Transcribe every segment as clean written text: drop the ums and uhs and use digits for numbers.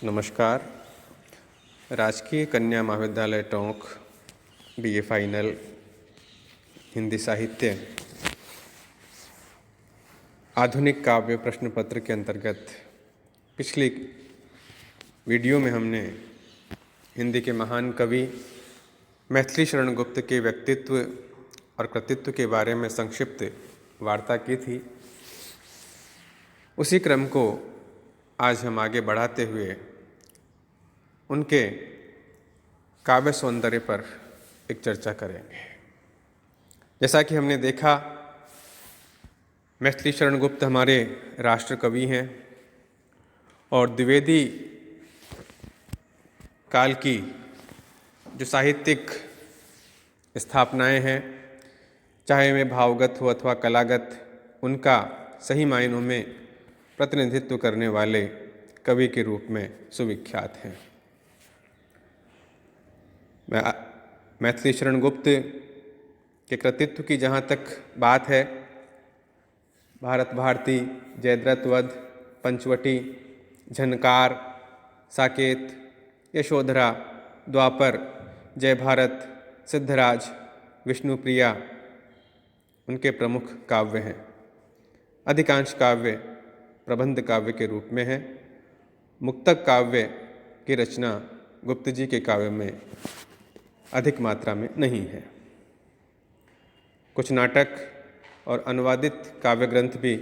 नमस्कार। राजकीय कन्या महाविद्यालय टोंक बीए फाइनल हिंदी साहित्य आधुनिक काव्य प्रश्न पत्र के अंतर्गत पिछली वीडियो में हमने हिंदी के महान कवि मैथिली शरण गुप्त के व्यक्तित्व और कृतित्व के बारे में संक्षिप्त वार्ता की थी। उसी क्रम को आज हम आगे बढ़ाते हुए उनके काव्य सौंदर्य पर एक चर्चा करेंगे। जैसा कि हमने देखा, मैथिली शरण गुप्त हमारे राष्ट्र कवि हैं और द्विवेदी काल की जो साहित्यिक स्थापनाएं हैं, चाहे वे भावगत हो अथवा कलागत, उनका सही मायनों में प्रतिनिधित्व करने वाले कवि के रूप में सुविख्यात हैं। मैथिली शरण गुप्त के कृतित्व की जहाँ तक बात है, भारत भारती, जयद्रथ वध, पंचवटी, झनकार, साकेत, यशोधरा, द्वापर, जय भारत, सिद्धराज, विष्णुप्रिया उनके प्रमुख काव्य हैं। अधिकांश काव्य प्रबंध काव्य के रूप में हैं। मुक्तक काव्य की रचना गुप्त जी के काव्य में अधिक मात्रा में नहीं है। कुछ नाटक और अनुवादित काव्य ग्रंथ भी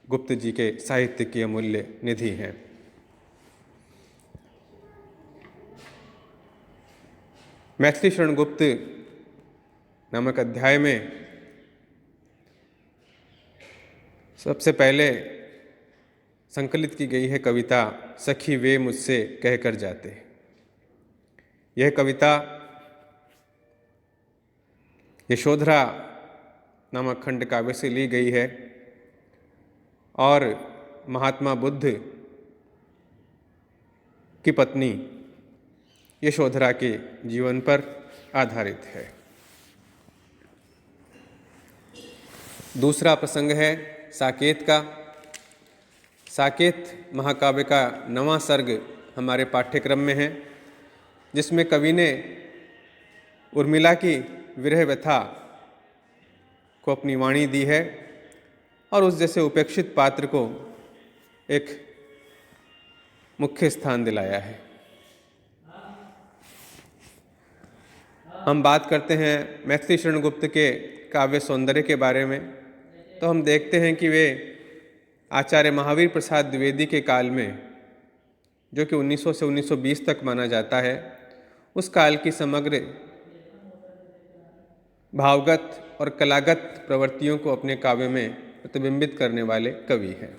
गुप्त जी के साहित्य की अमूल्य निधि हैं। मैथिली शरण गुप्त नामक अध्याय में सबसे पहले संकलित की गई है कविता सखी वे मुझसे कहकर जाते। यह कविता यशोधरा नामक खंड काव्य से ली गई है और महात्मा बुद्ध की पत्नी यशोधरा के जीवन पर आधारित है। दूसरा प्रसंग है साकेत का। साकेत महाकाव्य का 9वां सर्ग हमारे पाठ्यक्रम में है, जिसमें कवि ने उर्मिला की विरह व्यथा को अपनी वाणी दी है और उस जैसे उपेक्षित पात्र को एक मुख्य स्थान दिलाया है। हम बात करते हैं मैथिली शरण गुप्त के काव्य सौंदर्य के बारे में, तो हम देखते हैं कि वे आचार्य महावीर प्रसाद द्विवेदी के काल में, जो कि 1900 से 1920 तक माना जाता है, उस काल की समग्र भावगत और कलागत प्रवृत्तियों को अपने काव्य में प्रतिबिंबित करने वाले कवि हैं।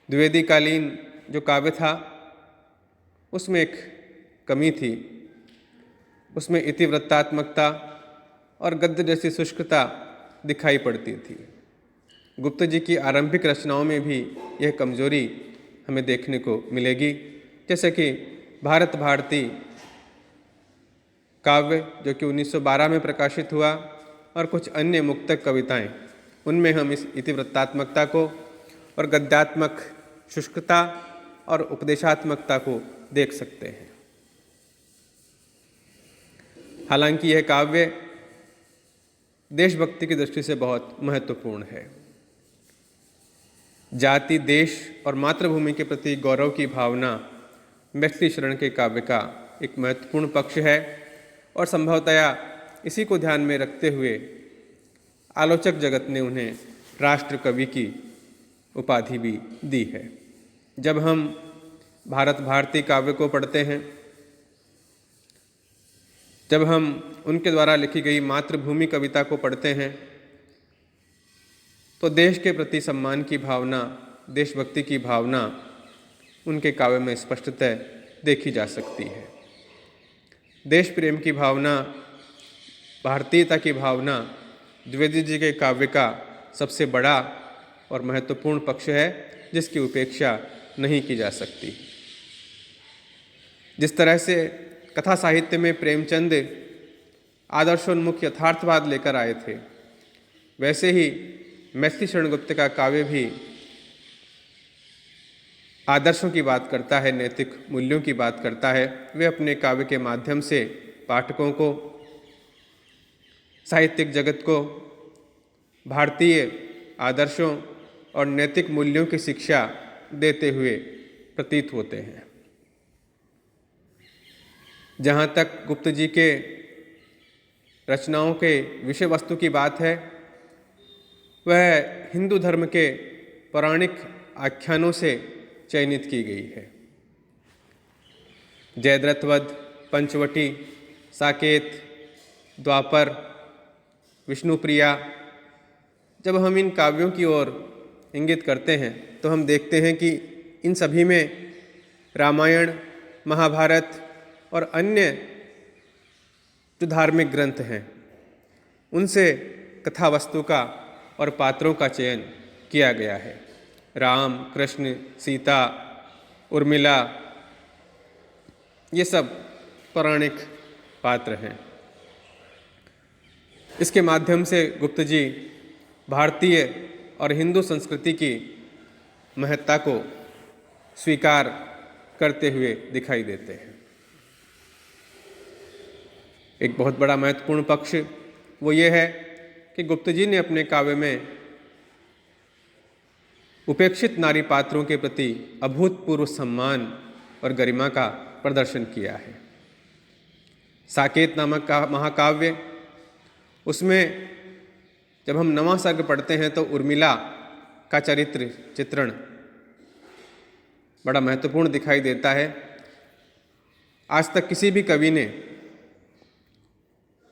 द्विवेदी कालीन जो काव्य था, उसमें एक कमी थी। उसमें इतिवृत्तात्मकता और गद्य जैसी शुष्कता दिखाई पड़ती थी। गुप्त जी की आरंभिक रचनाओं में भी यह कमजोरी हमें देखने को मिलेगी, जैसे कि भारत भारती काव्य जो कि 1912 में प्रकाशित हुआ और कुछ अन्य मुक्तक कविताएं, उनमें हम इस इतिवृत्तात्मकता को और गद्यात्मक शुष्कता और उपदेशात्मकता को देख सकते हैं। हालांकि यह काव्य देशभक्ति की दृष्टि से बहुत महत्वपूर्ण है। जाति, देश और मातृभूमि के प्रति गौरव की भावना मैथिली शरण के काव्य का एक महत्वपूर्ण पक्ष है और संभवतया इसी को ध्यान में रखते हुए आलोचक जगत ने उन्हें राष्ट्र कवि की उपाधि भी दी है। जब हम भारत भारती काव्य को पढ़ते हैं, जब हम उनके द्वारा लिखी गई मातृभूमि कविता को पढ़ते हैं, तो देश के प्रति सम्मान की भावना, देशभक्ति की भावना उनके काव्य में स्पष्टतः देखी जा सकती है। देश प्रेम की भावना, भारतीयता की भावना द्विवेदी जी के काव्य का सबसे बड़ा और महत्वपूर्ण पक्ष है, जिसकी उपेक्षा नहीं की जा सकती। जिस तरह से कथा साहित्य में प्रेमचंद आदर्शोन्मुख यथार्थवाद लेकर आए थे, वैसे ही मैथिली शरण गुप्त का काव्य भी आदर्शों की बात करता है, नैतिक मूल्यों की बात करता है, वे अपने काव्य के माध्यम से पाठकों को, साहित्यिक जगत को भारतीय आदर्शों और नैतिक मूल्यों की शिक्षा देते हुए प्रतीत होते हैं। जहाँ तक गुप्त जी के रचनाओं के विषय वस्तु की बात है, वह हिंदू धर्म के पौराणिक आख्यानों से चयनित की गई है। जयद्रथ, पंचवटी, साकेत, द्वापर, विष्णुप्रिया। जब हम इन काव्यों की ओर इंगित करते हैं तो हम देखते हैं कि इन सभी में रामायण, महाभारत और अन्य जो धार्मिक ग्रंथ हैं उनसे कथा वस्तु का और पात्रों का चयन किया गया है। राम, कृष्ण, सीता, उर्मिला, ये सब पौराणिक पात्र हैं। इसके माध्यम से गुप्त जी भारतीय और हिंदू संस्कृति की महत्ता को स्वीकार करते हुए दिखाई देते हैं। एक बहुत बड़ा महत्वपूर्ण पक्ष वो ये है कि गुप्त जी ने अपने काव्य में उपेक्षित नारी पात्रों के प्रति अभूतपूर्व सम्मान और गरिमा का प्रदर्शन किया है। साकेत नामक का महाकाव्य, उसमें जब हम नवां सर्ग पढ़ते हैं तो उर्मिला का चित्रण बड़ा महत्वपूर्ण दिखाई देता है। आज तक किसी भी कवि ने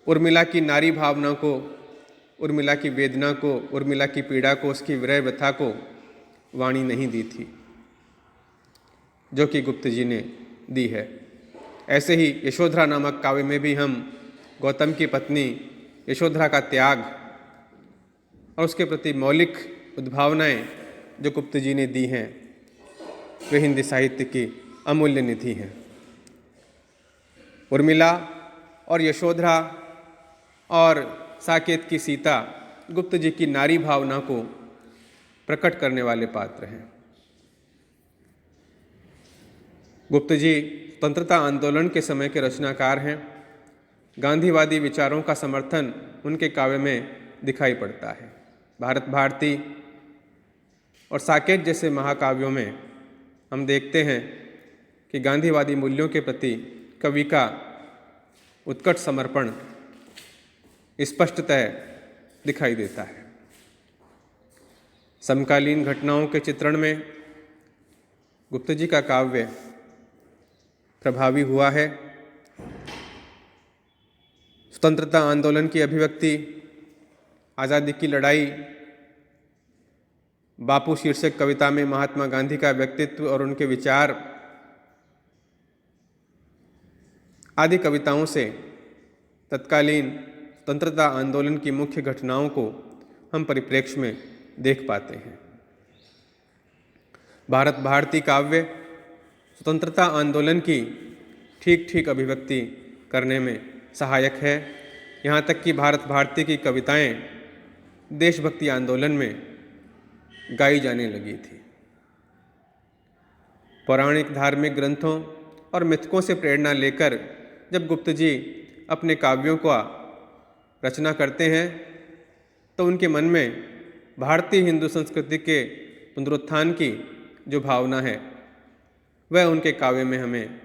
उर्मिला की नारी भावना को, उर्मिला की वेदना को, उर्मिला की पीड़ा को, उसकी विरह व्यथा को वाणी नहीं दी थी जो कि गुप्त जी ने दी है। ऐसे ही यशोधरा नामक काव्य में भी हम गौतम की पत्नी यशोधरा का त्याग और उसके प्रति मौलिक उद्भावनाएं जो गुप्त जी ने दी हैं, वे हिंदी साहित्य की अमूल्य निधि हैं। उर्मिला और यशोधरा और साकेत की सीता गुप्त जी की नारी भावना को प्रकट करने वाले पात्र हैं। गुप्त जी स्वतंत्रता आंदोलन के समय के रचनाकार हैं। गांधीवादी विचारों का समर्थन उनके काव्य में दिखाई पड़ता है। भारत भारती और साकेत जैसे महाकाव्यों में हम देखते हैं कि गांधीवादी मूल्यों के प्रति कवि का उत्कट समर्पण स्पष्टतः दिखाई देता है। समकालीन घटनाओं के चित्रण में गुप्त जी का काव्य प्रभावी हुआ है। स्वतंत्रता आंदोलन की अभिव्यक्ति, आज़ादी की लड़ाई, बापू शीर्षक कविता में महात्मा गांधी का व्यक्तित्व और उनके विचार आदि कविताओं से तत्कालीन स्वतंत्रता आंदोलन की मुख्य घटनाओं को हम परिप्रेक्ष्य में देख पाते हैं। भारत भारती काव्य स्वतंत्रता आंदोलन की ठीक ठीक अभिव्यक्ति करने में सहायक है। यहाँ तक कि भारत भारती की कविताएं देशभक्ति आंदोलन में गाई जाने लगी थी। पौराणिक धार्मिक ग्रंथों और मिथकों से प्रेरणा लेकर जब गुप्त जी अपने काव्यों का रचना करते हैं तो उनके मन में भारतीय हिंदू संस्कृति के पुनरुत्थान की जो भावना है वह उनके काव्य में हमें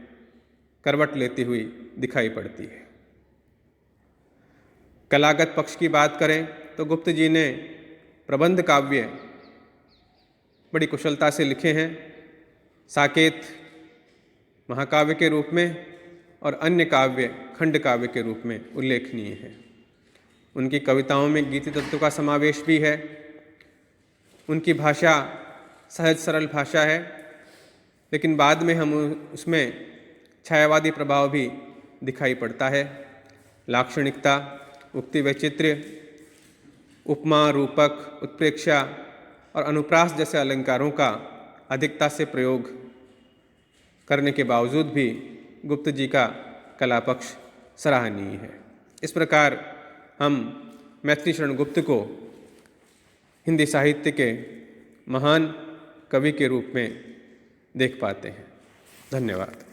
करवट लेती हुई दिखाई पड़ती है। कलागत पक्ष की बात करें तो गुप्त जी ने प्रबंध काव्य बड़ी कुशलता से लिखे हैं। साकेत महाकाव्य के रूप में और अन्य काव्य खंड काव्य के रूप में उल्लेखनीय है। उनकी कविताओं में गीति तत्व का समावेश भी है। उनकी भाषा सहज सरल भाषा है, लेकिन बाद में हम उसमें छायावादी प्रभाव भी दिखाई पड़ता है। लाक्षणिकता, उक्ति वैचित्र्य, उपमा, रूपक, उत्प्रेक्षा और अनुप्रास जैसे अलंकारों का अधिकता से प्रयोग करने के बावजूद भी गुप्त जी का कला पक्ष सराहनीय है। इस प्रकार हम मैथिली शरण गुप्त को हिंदी साहित्य के महान कवि के रूप में देख पाते हैं। धन्यवाद।